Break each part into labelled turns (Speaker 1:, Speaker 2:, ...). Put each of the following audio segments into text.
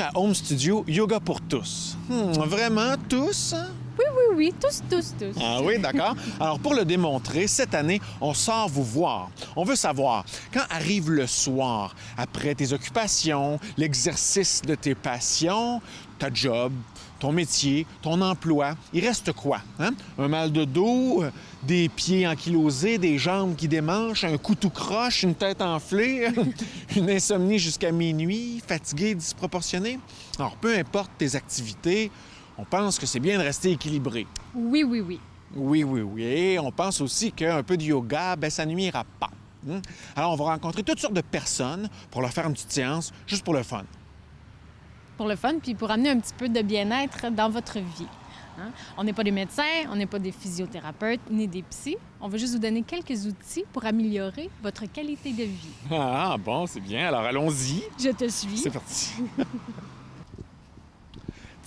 Speaker 1: à Home Studio Yoga pour tous. Vraiment tous?
Speaker 2: Oui, tous.
Speaker 1: Ah oui, d'accord. Alors, pour le démontrer, cette année, on sort vous voir. On veut savoir, quand arrive le soir, après tes occupations, l'exercice de tes passions, ta job, ton métier, ton emploi, il reste quoi? Hein? Un mal de dos, des pieds ankylosés, des jambes qui démanchent, un cou tout croche, une tête enflée, une insomnie jusqu'à minuit, fatigué, disproportionné? Alors, peu importe tes activités, on pense que c'est bien de rester équilibré.
Speaker 2: Oui.
Speaker 1: Oui. Et on pense aussi qu'un peu de yoga, ça nuira pas. Alors, on va rencontrer toutes sortes de personnes pour leur faire une petite séance, juste pour le fun.
Speaker 2: Pour le fun, puis pour amener un petit peu de bien-être dans votre vie. Hein? On n'est pas des médecins, on n'est pas des physiothérapeutes, ni des psys. On veut juste vous donner quelques outils pour améliorer votre qualité de vie.
Speaker 1: Ah, bon, c'est bien. Alors, allons-y.
Speaker 2: Je te suis.
Speaker 1: C'est parti.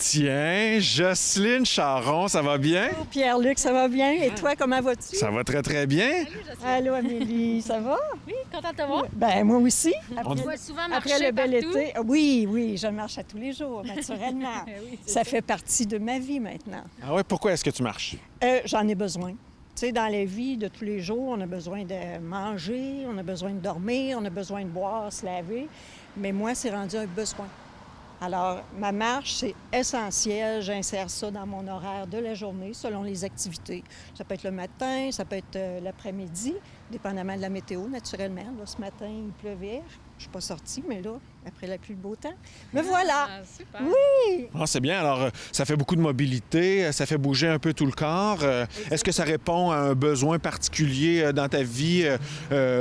Speaker 1: Tiens, Jocelyne Charron, ça va bien?
Speaker 3: Oh, Pierre-Luc, ça va bien? Et toi, comment vas-tu?
Speaker 1: Ça va très, très bien.
Speaker 3: Allô, Amélie, ça va?
Speaker 2: Oui, contente de te voir.
Speaker 3: Ben moi aussi.
Speaker 2: On te voit souvent marcher
Speaker 3: Après le bel
Speaker 2: partout.
Speaker 3: été. Oui, je marche à tous les jours, naturellement.
Speaker 2: Oui, c'est
Speaker 3: Ça fait partie de ma vie maintenant.
Speaker 1: Ah ouais, pourquoi est-ce que tu marches?
Speaker 3: J'en ai besoin. Tu sais, dans la vie de tous les jours, on a besoin de manger, on a besoin de dormir, on a besoin de boire, se laver. Mais moi, c'est rendu un besoin. Alors, ma marche, c'est essentiel. J'insère ça dans mon horaire de la journée, selon les activités. Ça peut être le matin, ça peut être l'après-midi, dépendamment de la météo, naturellement. Là, ce matin, il pleuvait. Je ne suis pas sortie, mais là, après la pluie, le beau temps. Me voilà!
Speaker 2: Ah, super.
Speaker 3: Oui!
Speaker 1: Ah, c'est bien. Alors, ça fait beaucoup de mobilité, ça fait bouger un peu tout le corps. Est-ce que ça répond à un besoin particulier dans ta vie,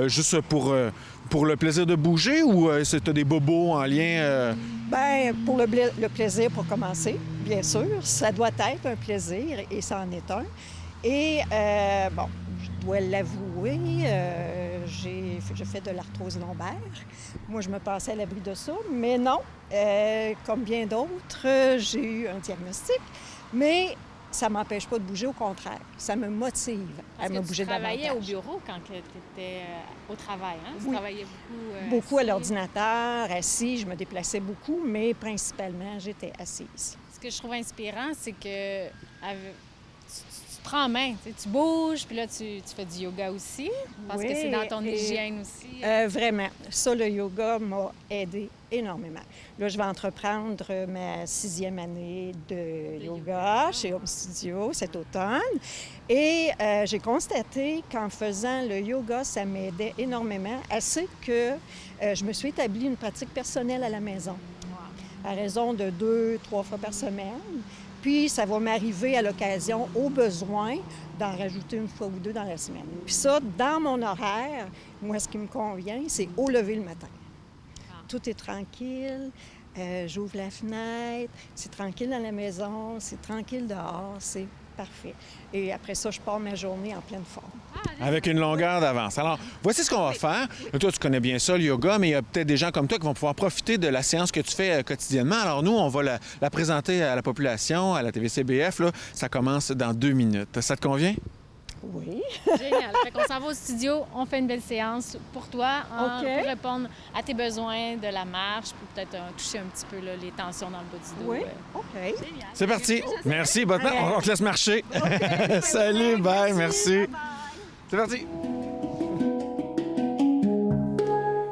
Speaker 1: juste pour le plaisir de bouger, ou est-ce que tu as des bobos en lien?
Speaker 3: Bien, pour le plaisir, pour commencer, bien sûr. Ça doit être un plaisir, et ça en est un. Et, bon, je dois l'avouer, je fais de l'arthrose lombaire. Moi, je me passais à l'abri de ça, mais non. Comme bien d'autres, j'ai eu un diagnostic, mais ça ne m'empêche pas de bouger, au contraire. Ça me motive à me bouger davantage.
Speaker 2: Tu travaillais au bureau quand tu étais au travail, hein? Tu
Speaker 3: Oui.
Speaker 2: travaillais beaucoup...
Speaker 3: Beaucoup à
Speaker 2: assis.
Speaker 3: l'ordinateur, assis, je me déplaçais beaucoup, mais principalement, j'étais assise.
Speaker 2: Ce que je trouve inspirant, c'est que tu te prends en main, tu bouges, puis là, tu fais du yoga aussi, parce que c'est dans ton hygiène aussi.
Speaker 3: Vraiment. Ça, le yoga m'a aidé énormément. Là, je vais entreprendre ma 6e année de yoga chez Home Studio cet automne. Et j'ai constaté qu'en faisant le yoga, ça m'aidait énormément, assez que je me suis établi une pratique personnelle à la maison, à raison de 2-3 fois par semaine. Puis, ça va m'arriver à l'occasion, au besoin, d'en rajouter une fois ou deux dans la semaine. Puis ça, dans mon horaire, moi, ce qui me convient, c'est au lever le matin. Tout est tranquille, j'ouvre la fenêtre, c'est tranquille dans la maison, c'est tranquille dehors, c'est parfait. Et après ça, je pars ma journée en pleine forme.
Speaker 1: Avec une longueur d'avance. Alors, voici ce qu'on va faire. Toi, tu connais bien ça, le yoga, mais il y a peut-être des gens comme toi qui vont pouvoir profiter de la séance que tu fais quotidiennement. Alors, nous, on va la présenter à la population, à la TVCBF. Là. Ça commence dans 2 minutes. Ça te convient?
Speaker 3: Oui.
Speaker 2: Génial. Fait qu'on s'en va au studio, on fait une belle séance pour toi,
Speaker 3: OK.
Speaker 2: pour répondre à tes besoins de la marche, puis peut-être toucher un petit peu là, les tensions dans le bas du dos.
Speaker 3: Oui. OK.
Speaker 2: Génial.
Speaker 1: C'est parti. Merci. On te laisse marcher. Salut, bye, merci. C'est parti.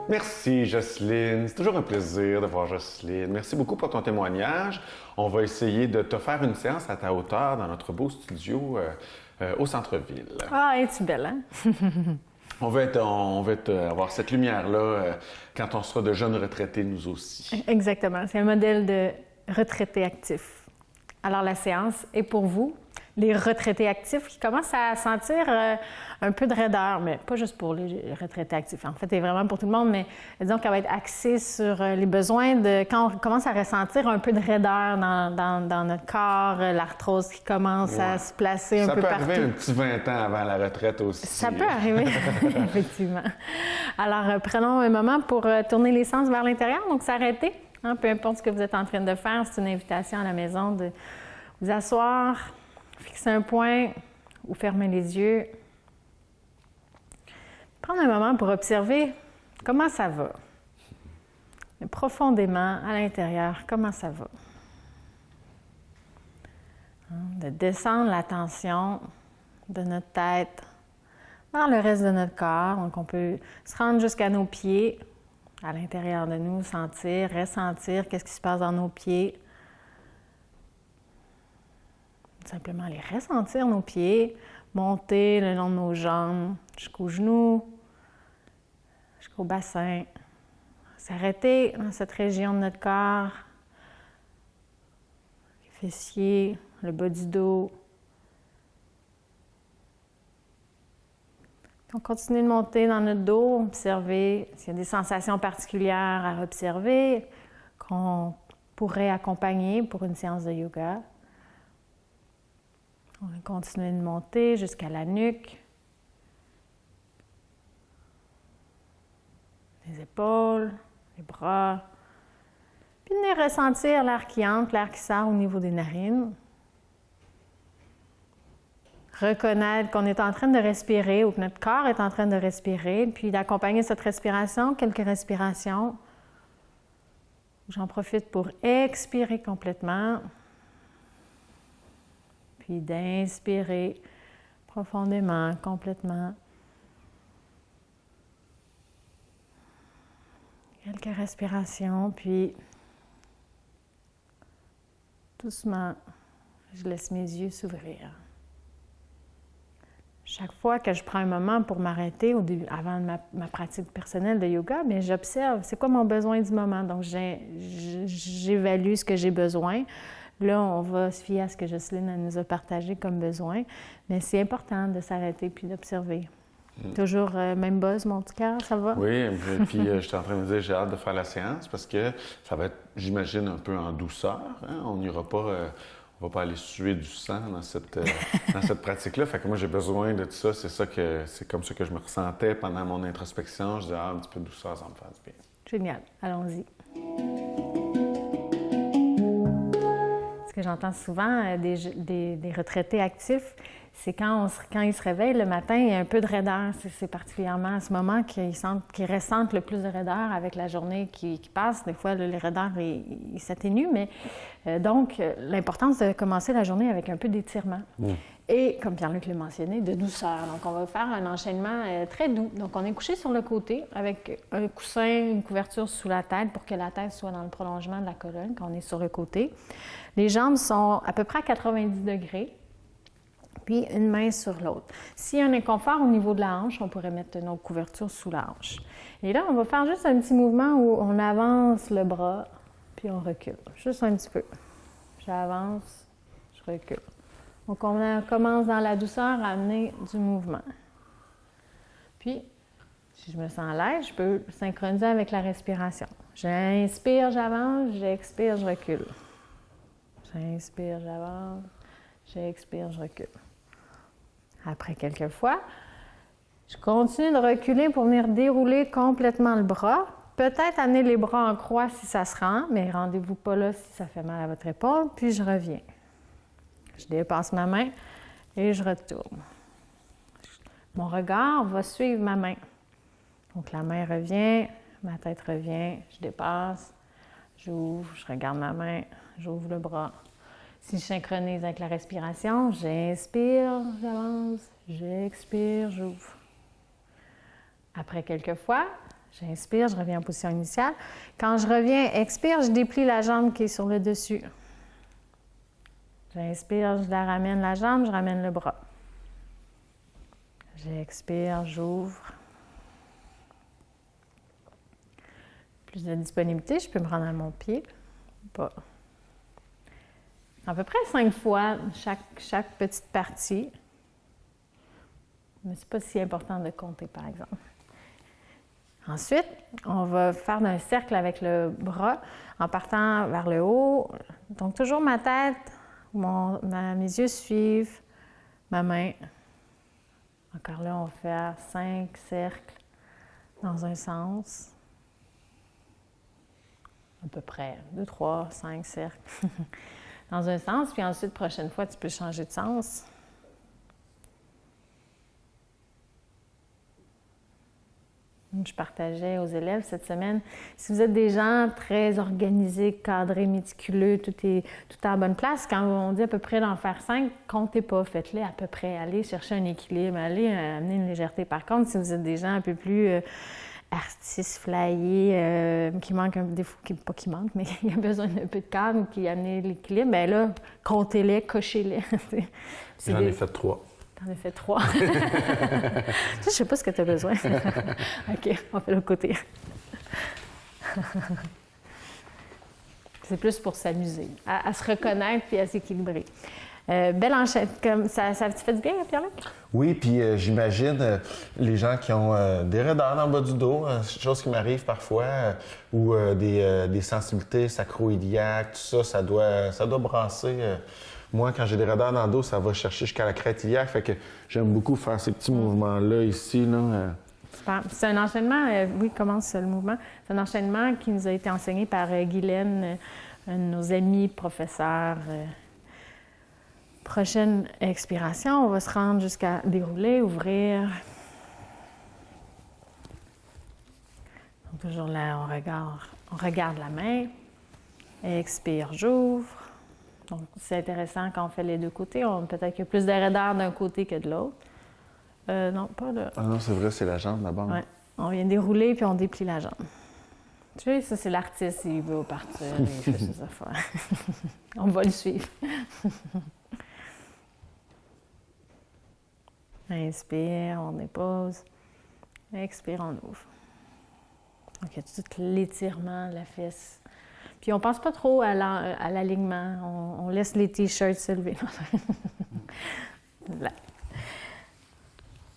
Speaker 1: Merci, Jocelyne. C'est toujours un plaisir de voir Jocelyne. Merci beaucoup pour ton témoignage. On va essayer de te faire une séance à ta hauteur dans notre beau studio au centre-ville.
Speaker 4: Ah, es-tu belle, hein?
Speaker 1: On veut avoir cette lumière-là quand on sera de jeunes retraités, nous aussi.
Speaker 4: Exactement. C'est un modèle de retraité actif. Alors, la séance est pour vous, les retraités actifs qui commencent à sentir un peu de raideur, mais pas juste pour les retraités actifs. En fait, c'est vraiment pour tout le monde, mais disons qu'elle va être axée sur les besoins de... Quand on commence à ressentir un peu de raideur dans notre corps, l'arthrose qui commence à se placer un peu partout.
Speaker 1: Ça peut arriver un petit 20 ans avant la retraite aussi.
Speaker 4: Ça peut arriver, effectivement. Alors, prenons un moment pour tourner les sens vers l'intérieur, donc s'arrêter. Hein, peu importe ce que vous êtes en train de faire, c'est une invitation à la maison de vous asseoir, fixer un point ou fermer les yeux. Prendre un moment pour observer comment ça va. mais profondément à l'intérieur, comment ça va. De descendre l'attention de notre tête vers le reste de notre corps. Donc, on peut se rendre jusqu'à nos pieds, à l'intérieur de nous, sentir, ressentir qu'est-ce qui se passe dans nos pieds. Simplement aller ressentir nos pieds, monter le long de nos jambes, jusqu'aux genoux, jusqu'au bassin. S'arrêter dans cette région de notre corps, les fessiers, le bas du dos. On continue de monter dans notre dos, observer s'il y a des sensations particulières à observer qu'on pourrait accompagner pour une séance de yoga. On va continuer de monter jusqu'à la nuque, les épaules, les bras. Puis venir ressentir l'air qui entre, l'air qui sort au niveau des narines. Reconnaître qu'on est en train de respirer ou que notre corps est en train de respirer, puis d'accompagner cette respiration, quelques respirations. J'en profite pour expirer complètement, puis d'inspirer profondément, complètement. Quelques respirations, puis doucement, je laisse mes yeux s'ouvrir. Chaque fois que je prends un moment pour m'arrêter avant ma pratique personnelle de yoga, mais j'observe c'est quoi mon besoin du moment. Donc, j'évalue ce que j'ai besoin. Là, on va se fier à ce que Jocelyne nous a partagé comme besoin. Mais c'est important de s'arrêter puis d'observer. Toujours même buzz, mon petit cœur, ça va?
Speaker 5: Oui, puis j'étais en train de me dire, j'ai hâte de faire la séance parce que ça va être, j'imagine, un peu en douceur. Hein? On n'ira pas... On va pas aller suer du sang dans cette pratique-là. Fait que moi, j'ai besoin de tout ça. C'est comme ça que je me ressentais pendant mon introspection. Je disais, un petit peu de douceur, ça me fait du bien.
Speaker 4: Génial. Allons-y. Ce que j'entends souvent des retraités actifs, c'est quand ils se réveillent le matin, il y a un peu de raideur. C'est particulièrement à ce moment qu'ils ressentent le plus de raideur avec la journée qui passe. Des fois, les raideurs, ils s'atténuent, mais donc, l'importance de commencer la journée avec un peu d'étirement. Et, comme Pierre-Luc l'a mentionné, de douceur. Donc, on va faire un enchaînement très doux. Donc, on est couché sur le côté avec un coussin, une couverture sous la tête pour que la tête soit dans le prolongement de la colonne quand on est sur le côté. Les jambes sont à peu près à 90 degrés. Puis une main sur l'autre. S'il y a un inconfort au niveau de la hanche, on pourrait mettre notre couverture sous la hanche. Et là, on va faire juste un petit mouvement où on avance le bras, puis on recule. Juste un petit peu. J'avance, je recule. Donc, on commence dans la douceur à amener du mouvement. Puis, si je me sens à l'aise, je peux synchroniser avec la respiration. J'inspire, j'avance, j'expire, je recule. J'inspire, j'avance, j'expire, je recule. Après quelques fois, je continue de reculer pour venir dérouler complètement le bras. Peut-être amener les bras en croix si ça se rend, mais rendez-vous pas là si ça fait mal à votre épaule. Puis je reviens. Je dépasse ma main et je retourne. Mon regard va suivre ma main. Donc la main revient, ma tête revient, je dépasse, j'ouvre, je regarde ma main, j'ouvre le bras. Si je synchronise avec la respiration, j'inspire, j'avance, j'expire, j'ouvre. Après quelques fois, j'inspire, je reviens en position initiale. Quand je reviens, expire, je déplie la jambe qui est sur le dessus. J'inspire, je la ramène la jambe, je ramène le bras. J'expire, j'ouvre. Plus de disponibilité, je peux me rendre à mon pied. Pas. À peu près 5 fois chaque petite partie. Mais ce n'est pas si important de compter, par exemple. Ensuite, on va faire un cercle avec le bras en partant vers le haut. Donc, toujours ma tête, mes yeux suivent ma main. Encore là, on va faire 5 cercles dans un sens. À peu près 2, 3, 5 cercles dans un sens. Puis ensuite, prochaine fois, tu peux changer de sens. Je partageais aux élèves cette semaine, si vous êtes des gens très organisés, cadrés, méticuleux, tout est à la bonne place, quand on dit à peu près d'en faire 5, comptez pas, faites-les à peu près. Allez chercher un équilibre, allez amener une légèreté. Par contre, si vous êtes des gens un peu plus artistes, flyés, qui manquent un défaut, pas qui manquent, mais il y a besoin d'un peu de cadre, qui amène l'équilibre, bien là, comptez-les, cochez-les.
Speaker 5: J'en ai fait 3.
Speaker 4: T'en as fait 3. Je sais pas ce que tu as besoin. OK, on fait l'autre côté. C'est plus pour s'amuser, à se reconnaître puis à s'équilibrer. Belle enchaîne. Ça te fait du bien, Pierre-Luc?
Speaker 6: Oui, puis j'imagine les gens qui ont des raideurs dans le bas du dos, chose qui m'arrive parfois, ou des sensibilités sacro-iliaques, tout ça, ça doit brasser. Moi, quand j'ai des raideurs dans le dos, ça va chercher jusqu'à la crête iliaque, fait que j'aime beaucoup faire ces petits mouvements-là ici. Là.
Speaker 4: Super. C'est un enchaînement, oui, commence le mouvement. C'est un enchaînement qui nous a été enseigné par Guylaine, un de nos amis professeurs. Prochaine expiration, on va se rendre jusqu'à dérouler, ouvrir. Donc, toujours là, on regarde la main. Expire, j'ouvre. Donc, c'est intéressant quand on fait les deux côtés. Peut-être qu'il y a plus de raideur d'un côté que de l'autre. Non, pas de...
Speaker 5: Ah non, c'est vrai, c'est la jambe là-bas.
Speaker 4: Oui. On vient dérouler puis on déplie la jambe. Tu sais, ça, c'est l'artiste. Il veut partir, il fait ses affaires. On va le suivre. Inspire, on dépose. Expire, on ouvre. Donc, il y a tout l'étirement de la fesse. Puis, on ne pense pas trop à l'alignement. On laisse les T-shirts se lever.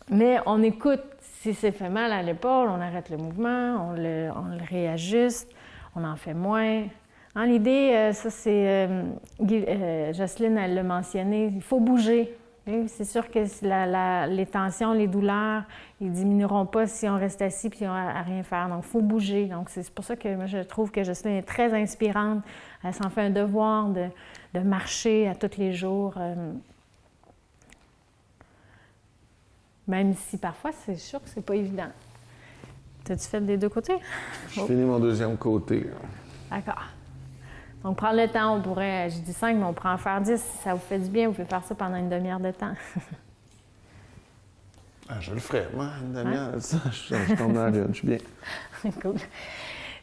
Speaker 4: Mais on écoute. Si c'est fait mal à l'épaule, on arrête le mouvement, on le réajuste, on en fait moins. Hein, l'idée, ça c'est... Jocelyne, elle l'a mentionné, il faut bouger. Oui, c'est sûr que les tensions, les douleurs, ils ne diminueront pas si on reste assis et à rien faire. Donc, il faut bouger. Donc, c'est pour ça que moi, je trouve que Jocelyne est très inspirante. Elle s'en fait un devoir de marcher à tous les jours. Même si parfois, c'est sûr que c'est pas évident. T'as-tu fait des deux côtés?
Speaker 5: Je finis mon deuxième côté.
Speaker 4: D'accord. Donc, prendre le temps, on pourrait, je dis 5, mais on pourrait en faire 10. Si ça vous fait du bien, vous pouvez faire ça pendant une demi-heure de temps.
Speaker 5: Je le ferai, moi, une demi-heure. Je tombe dans la lune, je suis bien.
Speaker 4: Cool.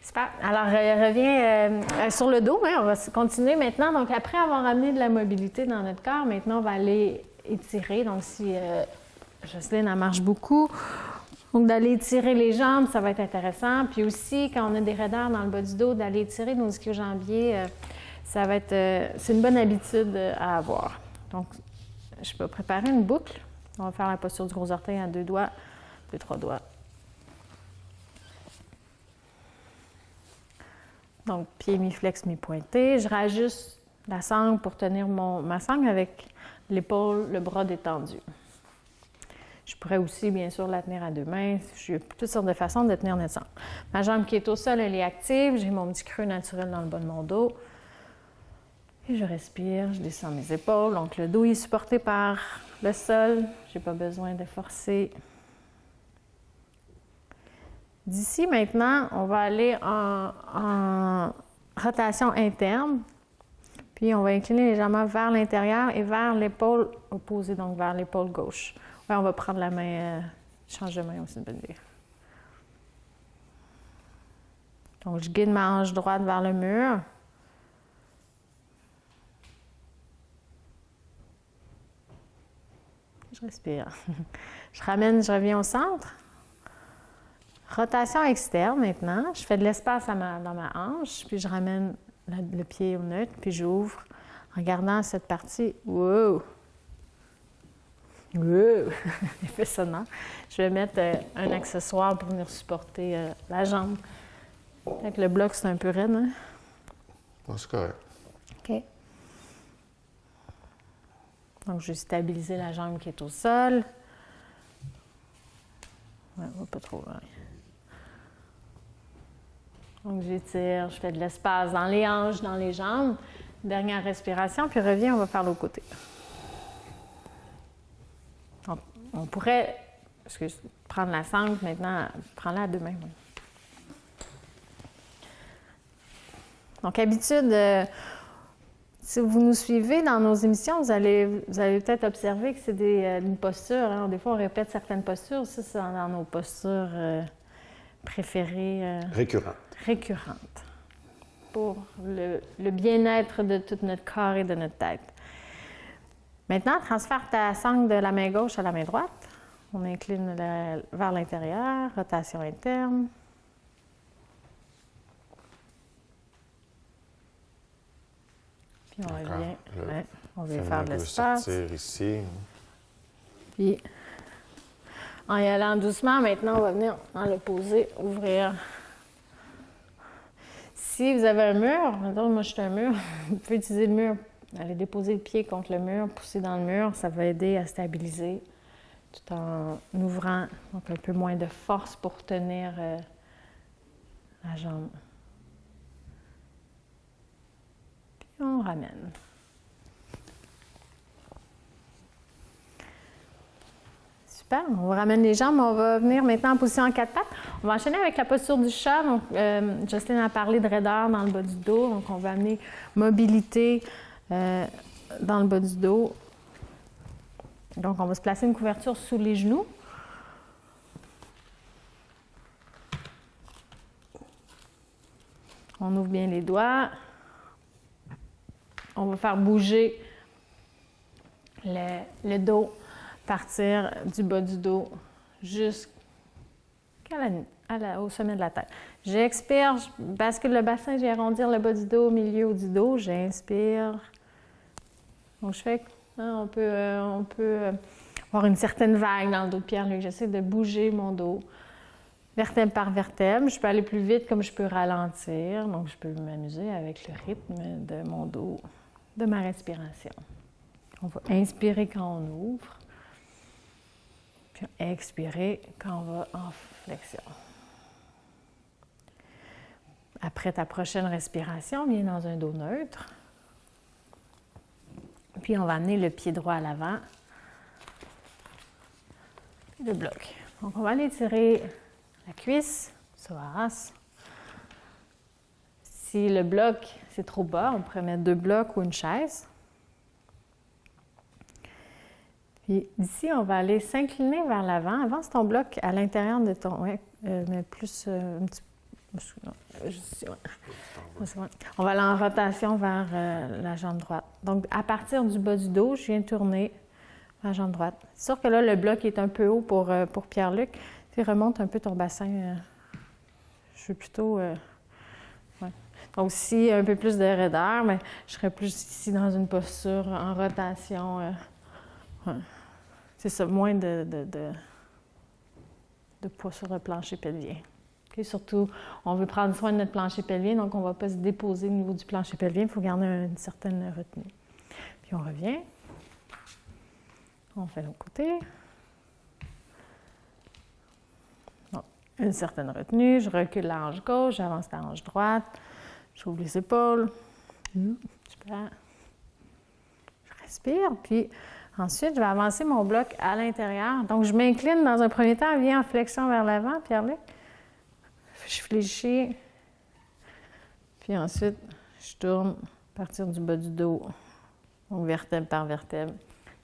Speaker 4: Super. Alors, reviens sur le dos. Hein, on va continuer maintenant. Donc, après avoir amené de la mobilité dans notre corps, maintenant, on va aller étirer. Donc, si Jocelyne, elle marche beaucoup. Donc, d'aller étirer les jambes, ça va être intéressant. Puis aussi, quand on a des raideurs dans le bas du dos, d'aller étirer nos ischio-jambiers, ça va être... c'est une bonne habitude à avoir. Donc, je peux préparer une boucle. On va faire la posture du gros orteil à 2 doigts, puis 3 doigts. Donc, pied mi-flex, mi-pointé. Je rajuste la sangle pour tenir ma sangle avec l'épaule, le bras détendu. Je pourrais aussi, bien sûr, la tenir à 2 mains. J'ai toutes sortes de façons de tenir notre sangle. Ma jambe qui est au sol, elle est active. J'ai mon petit creux naturel dans le bas de mon dos. Et je respire, je descends mes épaules. Donc, le dos est supporté par le sol. Je n'ai pas besoin de forcer. D'ici, maintenant, on va aller en rotation interne. Puis, on va incliner légèrement vers l'intérieur et vers l'épaule opposée, donc vers l'épaule gauche. Ouais, on va prendre la main, change de main aussi, une bonne idée. Donc, je guide ma hanche droite vers le mur. Je respire. Je reviens au centre. Rotation externe maintenant. Je fais de l'espace dans ma hanche, puis je ramène le pied au neutre, puis j'ouvre en regardant cette partie. Wow! Wow! Effet sonore. Je vais mettre un accessoire pour venir supporter la jambe. Avec le bloc, c'est un peu raide, hein?
Speaker 5: Ouais, c'est correct.
Speaker 4: OK. Donc, je vais stabiliser la jambe qui est au sol. Ouais, pas trop loin. Donc, j'étire, je fais de l'espace dans les hanches, dans les jambes. Dernière respiration, puis on va faire l'autre côté. Donc, on pourrait excuse, prendre la sangle maintenant, prends-la à 2 mains. Oui. Donc, habitude, si vous nous suivez dans nos émissions, vous allez peut-être observer que c'est une posture. Hein? Des fois, on répète certaines postures. Ça, c'est dans nos postures préférées. Récurrentes. Pour le bien-être de tout notre corps et de notre tête. Maintenant, transfère ta sangle de la main gauche à la main droite. On incline vers l'intérieur, rotation interne. Puis on revient. Ouais, on vient faire de l'espace.
Speaker 6: Sortir ici.
Speaker 4: Puis, en y allant doucement, maintenant, on va venir dans l'opposé, ouvrir. Si vous avez un mur, maintenant, moi je suis un mur, vous pouvez utiliser le mur, aller déposer le pied contre le mur, pousser dans le mur, ça va aider à stabiliser tout en ouvrant donc un peu moins de force pour tenir la jambe. Puis on ramène. Super, on ramène les jambes, on va venir maintenant en position en 4 pattes. On va enchaîner avec la posture du chat. Donc, Jocelyne a parlé de raideur dans le bas du dos, donc on va amener mobilité dans le bas du dos. Donc, on va se placer une couverture sous les genoux. On ouvre bien les doigts. On va faire bouger le dos, partir du bas du dos jusqu'au sommet de la tête. J'expire, je bascule le bassin, je vais arrondir le bas du dos au milieu du dos. J'inspire. Donc, je fais... On peut avoir une certaine vague dans le dos de Pierre-Luc. J'essaie de bouger mon dos, vertèbre par vertèbre. Je peux aller plus vite comme je peux ralentir. Donc, je peux m'amuser avec le rythme de mon dos, de ma respiration. On va inspirer quand on ouvre, puis expirer quand on va en flexion. Après ta prochaine respiration, viens dans un dos neutre. Puis, on va amener le pied droit à l'avant. Le bloc. Donc, on va aller tirer la cuisse, psoas. Si le bloc, c'est trop bas, on pourrait mettre 2 blocs ou une chaise. Puis, d'ici, on va aller s'incliner vers l'avant. Avance ton bloc à l'intérieur de ton... Oui, mais plus un petit peu. On va aller en rotation vers la jambe droite. Donc, à partir du bas du dos, je viens tourner la jambe droite. C'est sûr que là, le bloc est un peu haut pour Pierre-Luc. Tu remontes un peu ton bassin. Je suis plutôt... ouais. Donc, si un peu plus de raideur, mais je serais plus ici dans une posture en rotation. Ouais. C'est ça, moins de poids sur le plancher pelvien. Okay, surtout, on veut prendre soin de notre plancher pelvien, donc on ne va pas se déposer au niveau du plancher pelvien. Il faut garder une certaine retenue. Puis on revient. On fait l'autre côté. Bon, une certaine retenue. Je recule la hanche gauche, j'avance la hanche droite. J'ouvre les épaules. Super. Je respire, puis ensuite, je vais avancer mon bloc à l'intérieur. Donc, je m'incline dans un premier temps, viens en flexion vers l'avant, Pierre-Luc. Je fléchis. Puis ensuite, je tourne à partir du bas du dos, donc vertèbre par vertèbre.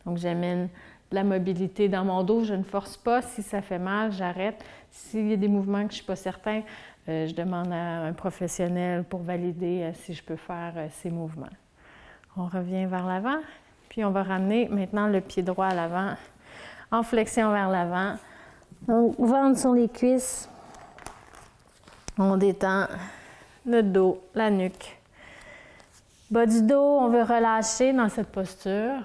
Speaker 4: Donc, j'amène de la mobilité dans mon dos. Je ne force pas. Si ça fait mal, j'arrête. S'il y a des mouvements que je ne suis pas certain, je demande à un professionnel pour valider si je peux faire ces mouvements. On revient vers l'avant. Puis, on va ramener maintenant le pied droit à l'avant, en flexion vers l'avant. Donc, ventre sur les cuisses. On détend le dos, la nuque. Bas du dos, on veut relâcher dans cette posture.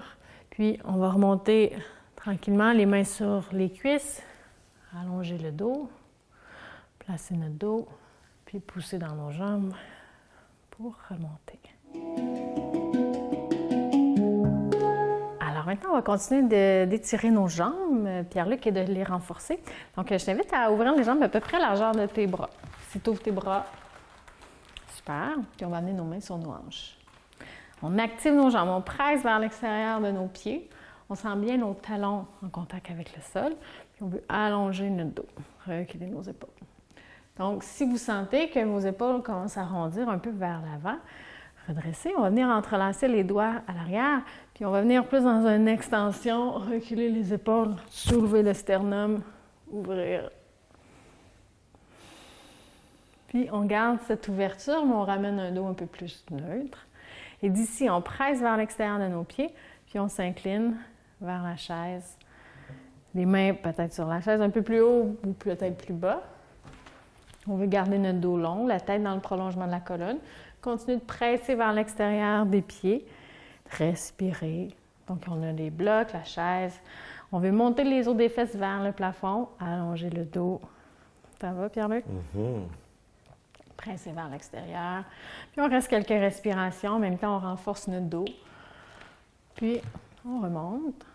Speaker 4: Puis, on va remonter tranquillement les mains sur les cuisses. Allonger le dos. Placer notre dos. Puis, pousser dans nos jambes pour remonter. Alors maintenant, on va continuer d'étirer nos jambes, Pierre-Luc, et de les renforcer. Donc, je t'invite à ouvrir les jambes à peu près à la largeur de tes bras. Si tu ouvres tes bras, super. Puis on va amener nos mains sur nos hanches. On active nos jambes, on presse vers l'extérieur de nos pieds. On sent bien nos talons en contact avec le sol. Puis on veut allonger notre dos, reculer nos épaules. Donc, si vous sentez que vos épaules commencent à arrondir un peu vers l'avant, redressez. On va venir entrelacer les doigts à l'arrière, puis on va venir plus dans une extension, reculer les épaules, soulever le sternum, ouvrir. Puis on garde cette ouverture, mais on ramène un dos un peu plus neutre. Et d'ici, on presse vers l'extérieur de nos pieds, puis on s'incline vers la chaise. Les mains peut-être sur la chaise un peu plus haut ou peut-être plus bas. On veut garder notre dos long, la tête dans le prolongement de la colonne. Continuez de presser vers l'extérieur des pieds. Respirez. Donc, on a les blocs, la chaise. On veut monter les os des fesses vers le plafond, allonger le dos. Ça va, Pierre-Luc? Presser vers l'extérieur. Puis, on reste quelques respirations. En même temps, on renforce notre dos. Puis, on remonte.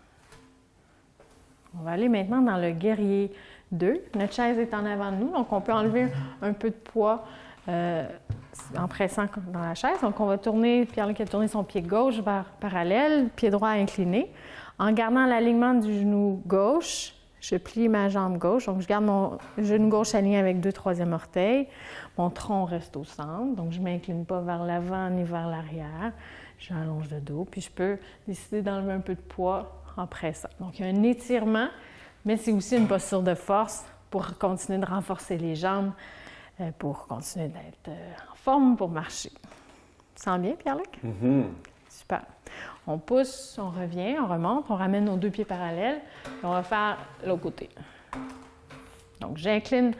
Speaker 4: On va aller maintenant dans le guerrier 2. Notre chaise est en avant de nous, donc on peut enlever un peu de poids en pressant dans la chaise. Donc, on va tourner, Pierre-Luc a tourné son pied gauche vers parallèle, pied droit incliné. En gardant l'alignement du genou gauche, je plie ma jambe gauche. Donc, je garde mon genou gauche aligné avec 2 troisièmes orteils. Mon tronc reste au centre, donc je ne m'incline pas vers l'avant ni vers l'arrière. J'allonge le dos, puis je peux décider d'enlever un peu de poids en pressant. Donc, il y a un étirement, mais c'est aussi une posture de force pour continuer de renforcer les jambes, pour continuer d'être en forme pour marcher. Tu sens bien, Pierre-Luc? Super. On pousse, on revient, on remonte, on ramène nos 2 pieds parallèles et on va faire l'autre côté. Donc, j'incline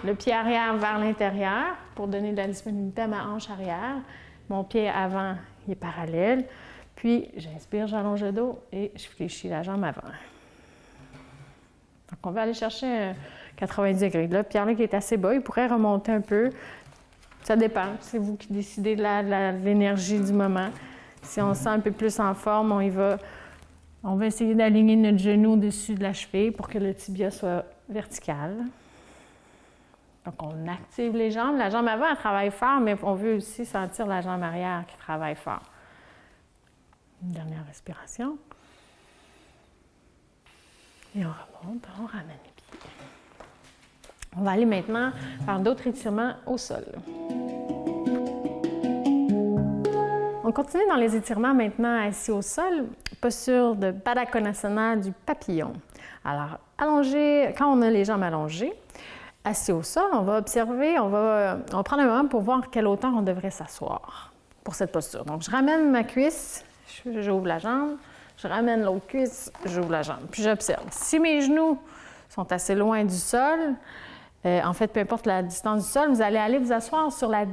Speaker 4: le pied arrière vers l'intérieur pour donner de la disponibilité à ma hanche arrière. Mon pied avant, il est parallèle. Puis, j'inspire, j'allonge le dos et je fléchis la jambe avant. Donc, on va aller chercher 90 degrés. Là, Pierre-Luc est assez bas, il pourrait remonter un peu. Ça dépend, c'est vous qui décidez de l'énergie du moment. Si on se sent un peu plus en forme, on va essayer d'aligner notre genou au-dessus de la cheville pour que le tibia soit vertical. Donc, on active les jambes. La jambe avant, elle travaille fort, mais on veut aussi sentir la jambe arrière qui travaille fort. Une dernière respiration. Et on remonte, on ramène les pieds. On va aller maintenant faire d'autres étirements au sol. On continue dans les étirements maintenant assis au sol, posture de Baddha Konasana du papillon. Alors, allongé, quand on a les jambes allongées, assis au sol, on va observer, on va prendre un moment pour voir quelle hauteur on devrait s'asseoir pour cette posture. Donc, je ramène ma cuisse, j'ouvre la jambe, je ramène l'autre cuisse, j'ouvre la jambe, puis j'observe. Si mes genoux sont assez loin du sol, en fait, peu importe la distance du sol, vous allez aller vous asseoir sur la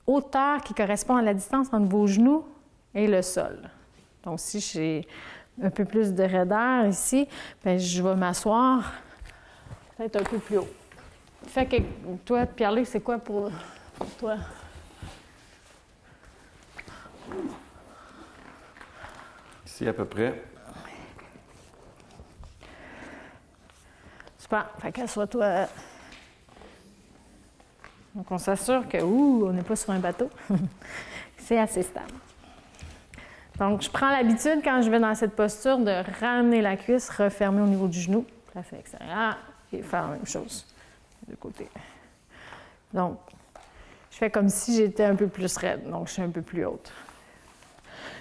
Speaker 4: hauteur qui correspond à la distance entre vos genoux et le sol. Donc, si j'ai un peu plus de raideur ici, bien, je vais m'asseoir peut-être un peu plus haut. Fait que toi, Pierre-Luc, c'est quoi pour toi?
Speaker 5: Ici, à peu près.
Speaker 4: Super. Fait qu'assois-toi. Donc, on s'assure que, on n'est pas sur un bateau. C'est assez stable. Donc, je prends l'habitude, quand je vais dans cette posture, de ramener la cuisse, refermer au niveau du genou, placer à l'extérieur et faire la même chose de côté. Donc, je fais comme si j'étais un peu plus raide, donc je suis un peu plus haute.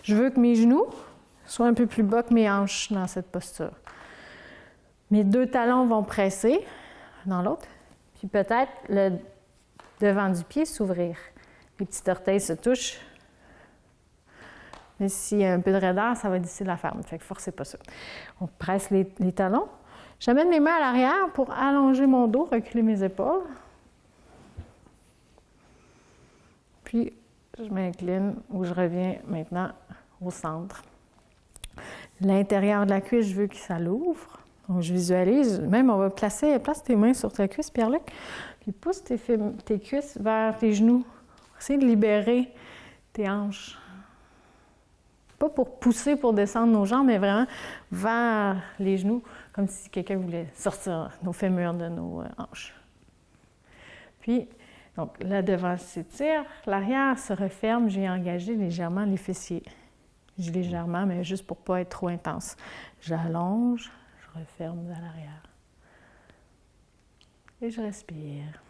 Speaker 4: Je veux que mes genoux soient un peu plus bas que mes hanches dans cette posture. Mes 2 talons vont presser dans l'autre, puis peut-être le devant du pied s'ouvrir. Les petits orteils se touchent. Mais s'il y a un peu de raideur, ça va être difficile à faire. Fait que forcez pas ça. On presse les talons. J'amène mes mains à l'arrière pour allonger mon dos, reculer mes épaules. Puis, je m'incline ou je reviens maintenant au centre. L'intérieur de la cuisse, je veux que ça l'ouvre. Donc, je visualise. Même, on va place tes mains sur ta cuisse, Pierre-Luc. Puis, pousse tes cuisses vers tes genoux. Essaye de libérer tes hanches. Pas pour pousser, pour descendre nos jambes, mais vraiment vers les genoux, comme si quelqu'un voulait sortir nos fémurs de nos hanches. Puis, donc, là, devant s'étire, l'arrière se referme, j'ai engagé légèrement les fessiers. Je dis légèrement, mais juste pour ne pas être trop intense. J'allonge, je referme à l'arrière. Et je respire.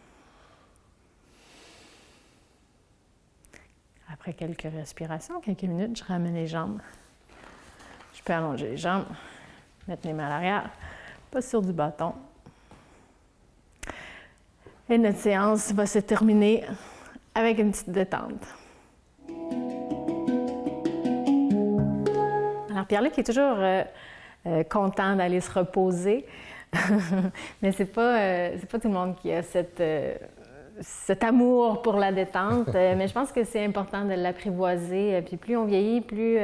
Speaker 4: Après quelques respirations, quelques minutes, je ramène les jambes. Je peux allonger les jambes, mettre les mains à l'arrière, pas sur du bâton. Et notre séance va se terminer avec une petite détente. Alors, Pierre-Luc est toujours content d'aller se reposer, mais c'est pas tout le monde qui a cet amour pour la détente, mais je pense que c'est important de l'apprivoiser. Puis plus on vieillit, plus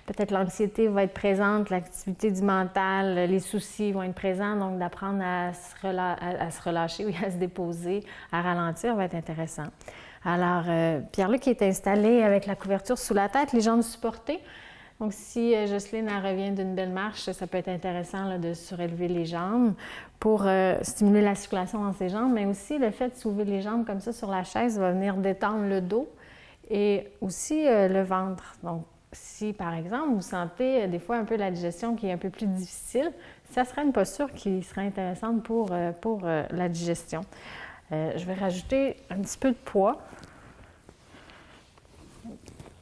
Speaker 4: peut-être l'anxiété va être présente, l'activité du mental, les soucis vont être présents. Donc d'apprendre à se relâcher, oui, à se déposer, à ralentir va être intéressant. Alors, Pierre-Luc est installé avec la couverture sous la tête, les jambes supportées. Donc, si Jocelyne revient d'une belle marche, ça peut être intéressant là, de surélever les jambes pour stimuler la circulation dans ses jambes, mais aussi le fait de soulever les jambes comme ça sur la chaise va venir détendre le dos et aussi le ventre. Donc, si, par exemple, vous sentez des fois un peu la digestion qui est un peu plus difficile, ça serait une posture qui serait intéressante pour la digestion. Je vais rajouter un petit peu de poids.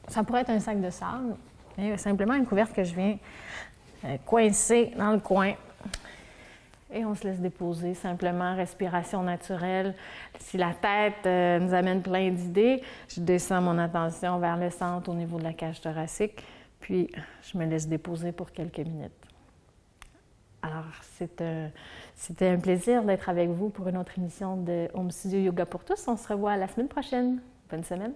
Speaker 4: Ça pourrait être un sac de sable. Et simplement une couverte que je viens coincer dans le coin. Et on se laisse déposer simplement, respiration naturelle. Si la tête nous amène plein d'idées, je descends mon attention vers le centre au niveau de la cage thoracique, puis je me laisse déposer pour quelques minutes. Alors, c'était un plaisir d'être avec vous pour une autre émission de Home Studio Yoga pour tous. On se revoit la semaine prochaine. Bonne semaine!